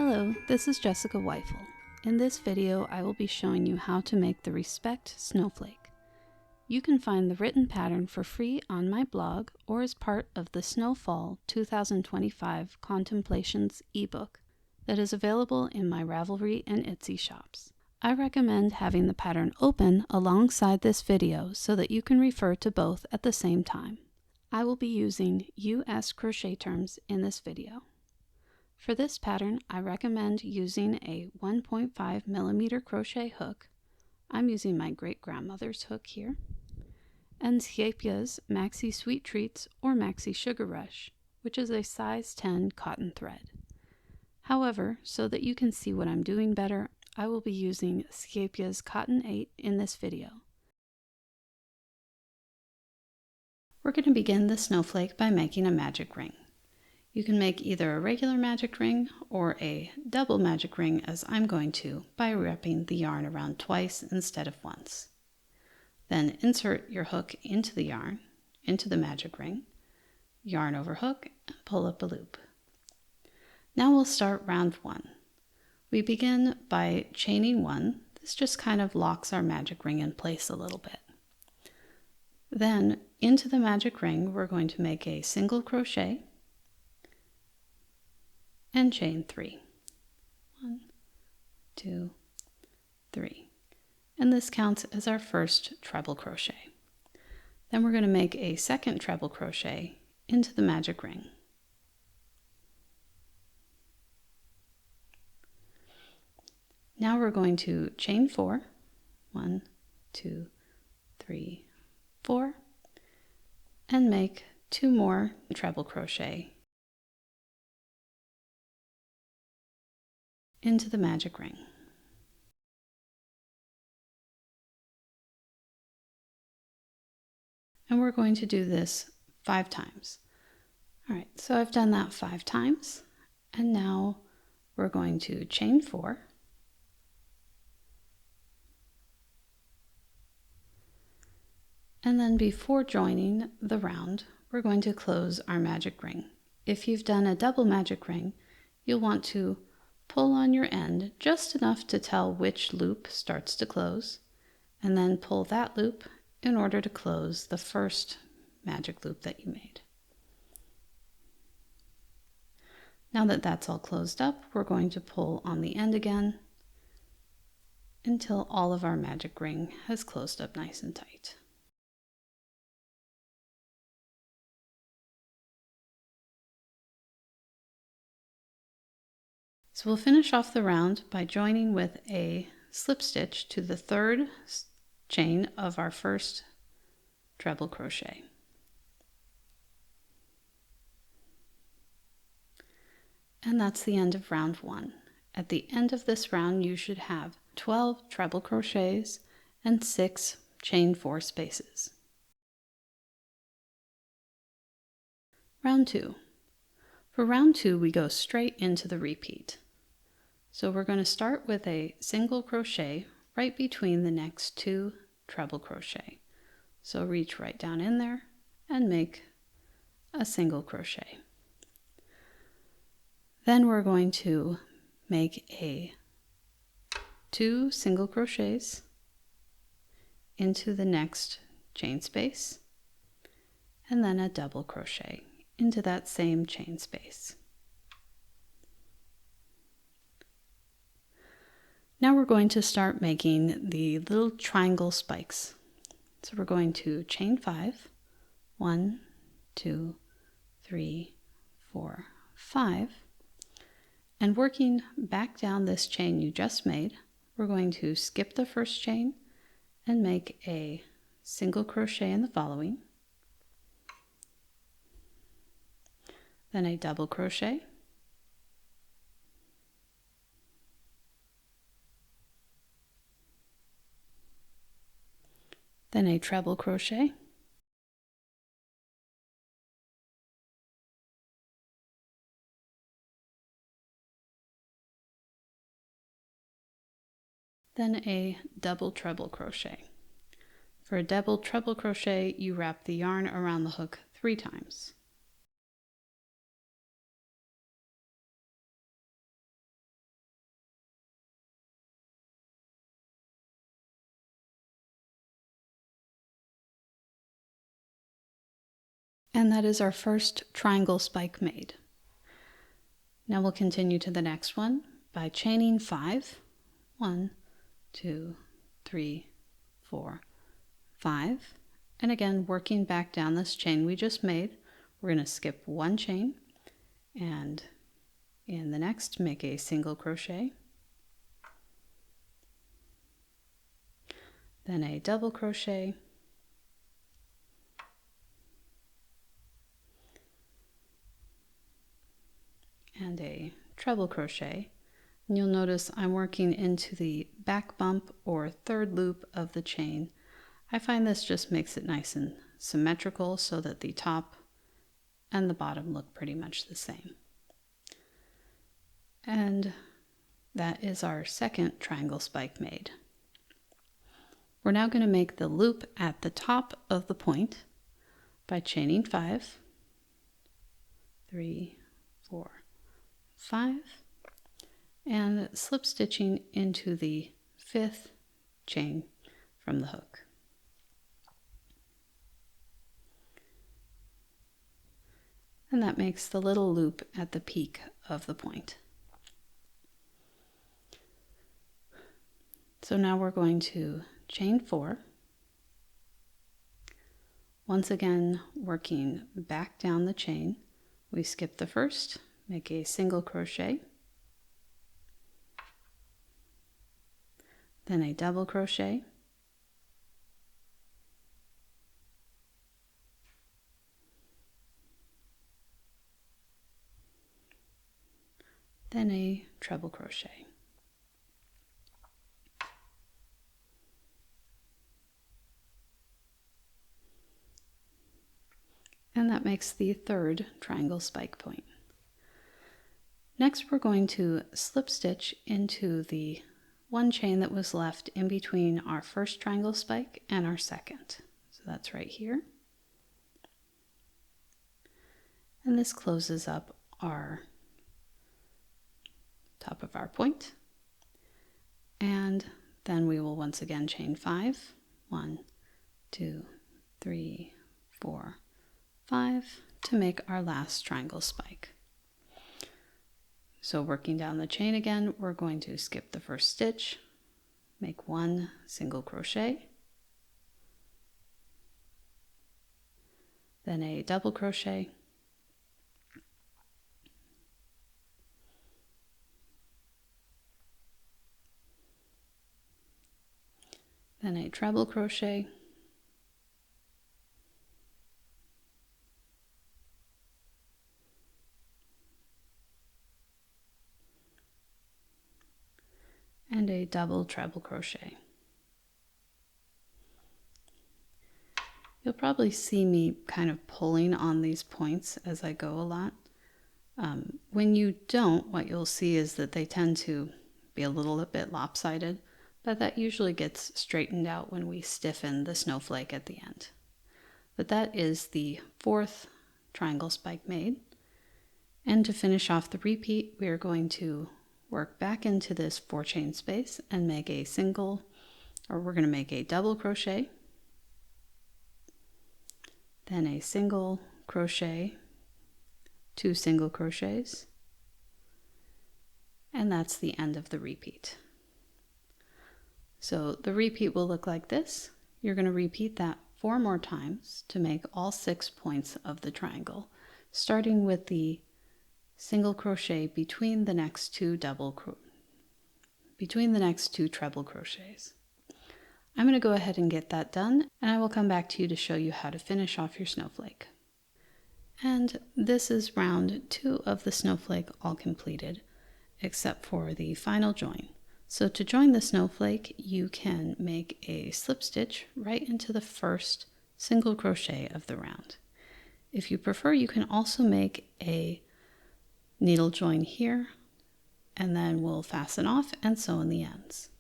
Hello, this is Jessica Weifel. In this video, I will be showing you how to make the Respect Snowflake. You can find the written pattern for free on my blog or as part of the Snowfall 2025 Contemplations ebook that is available in my Ravelry and Etsy shops. I recommend having the pattern open alongside this video so that you can refer to both at the same time. I will be using US crochet terms in this video. For this pattern, I recommend using a 1.5mm crochet hook. I'm using my great-grandmother's hook here. And Siepia's Maxi Sweet Treats or Maxi Sugar Rush, which is a size 10 cotton thread. However, so that you can see what I'm doing better, I will be using Siepia's Cotton 8 in this video. We're going to begin the snowflake by making a magic ring. You can make either a regular magic ring or a double magic ring, as I'm going to, by wrapping the yarn around twice instead of once. Then insert your hook into the yarn, into the magic ring, yarn over hook, and pull up a loop. Now we'll start round 1. We begin by chaining 1. This just kind of locks our magic ring in place a little bit. Then into the magic ring, we're going to make a single crochet and chain 3. 1, 2, 3. And this counts as our first treble crochet. Then we're going to make a second treble crochet into the magic ring. Now we're going to chain 4. 1, 2, 3, 4. And make 2 more treble crochet into the magic ring. And we're going to do this 5 times. All right, so I've done that 5 times, and now we're going to chain 4, and then before joining the round, we're going to close our magic ring. If you've done a double magic ring, you'll want to pull on your end just enough to tell which loop starts to close, and then pull that loop in order to close the first magic loop that you made. Now that that's all closed up, we're going to pull on the end again until all of our magic ring has closed up nice and tight. So we'll finish off the round by joining with a slip stitch to the 3rd chain of our first treble crochet. And that's the end of round 1. At the end of this round, you should have 12 treble crochets and 6 chain 4 spaces. Round 2. For round 2, we go straight into the repeat. So we're going to start with a single crochet right between the next 2 treble crochet. So reach right down in there and make a single crochet. Then we're going to make 2 single crochets into the next chain space, and then a double crochet into that same chain space. Now we're going to start making the little triangle spikes. So we're going to chain 5, 1, 2, 3, 4, 5, and working back down this chain you just made, we're going to skip the first chain and make a single crochet in the following, then a double crochet, then a treble crochet, then a double treble crochet. For a double treble crochet, you wrap the yarn around the hook 3 times. And that is our first triangle spike made. Now we'll continue to the next one by chaining 5. 1, 2, 3, 4, 5. And again, working back down this chain we just made, we're going to skip one chain, and in the next make a single crochet, then a double crochet, and a treble crochet. And you'll notice I'm working into the back bump or third loop of the chain. I find this just makes it nice and symmetrical so that the top and the bottom look pretty much the same. And that is our second triangle spike made. We're now going to make the loop at the top of the point by chaining 5, 3, 4, 5, and slip stitching into the 5th chain from the hook. And that makes the little loop at the peak of the point. So now we're going to chain 4, once again working back down the chain. We skip the first, make a single crochet, then a double crochet, then a treble crochet. And that makes the third triangle spike point. Next, we're going to slip stitch into the one chain that was left in between our first triangle spike and our second. So that's right here. And this closes up our top of our point. And then we will once again chain 5. 1, 2, 3, 4, 5 to make our last triangle spike. So working down the chain again, we're going to skip the first stitch, make one single crochet, then a double crochet, then a treble crochet, and a double treble crochet. You'll probably see me kind of pulling on these points as I go a lot. When you don't, what you'll see is that they tend to be a little bit lopsided, but that usually gets straightened out when we stiffen the snowflake at the end. But that is the 4th triangle spike made. And to finish off the repeat, we are going to work back into this 4 chain space and make a single, or we're going to make a double crochet, then a single crochet, 2 single crochets, and that's the end of the repeat. So the repeat will look like this. You're going to repeat that 4 more times to make all 6 points of the triangle, starting with the single crochet between the next 2 treble crochets. I'm going to go ahead and get that done, and I will come back to you to show you how to finish off your snowflake. And this is round 2 of the snowflake all completed, except for the final join. So to join the snowflake, you can make a slip stitch right into the first single crochet of the round. If you prefer, you can also make a needle join here, and then we'll fasten off and sew in the ends.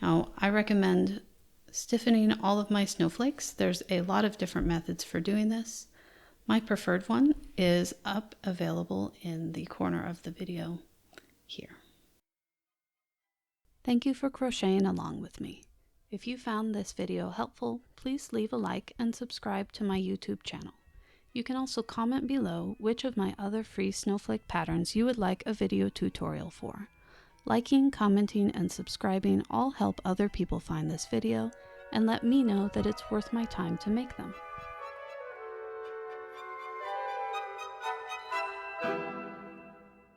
Now, I recommend stiffening all of my snowflakes. There's a lot of different methods for doing this. My preferred one is available in the corner of the video here. Thank you for crocheting along with me. If you found this video helpful, please leave a like and subscribe to my YouTube channel. You can also comment below which of my other free snowflake patterns you would like a video tutorial for. Liking, commenting, and subscribing all help other people find this video and let me know that it's worth my time to make them.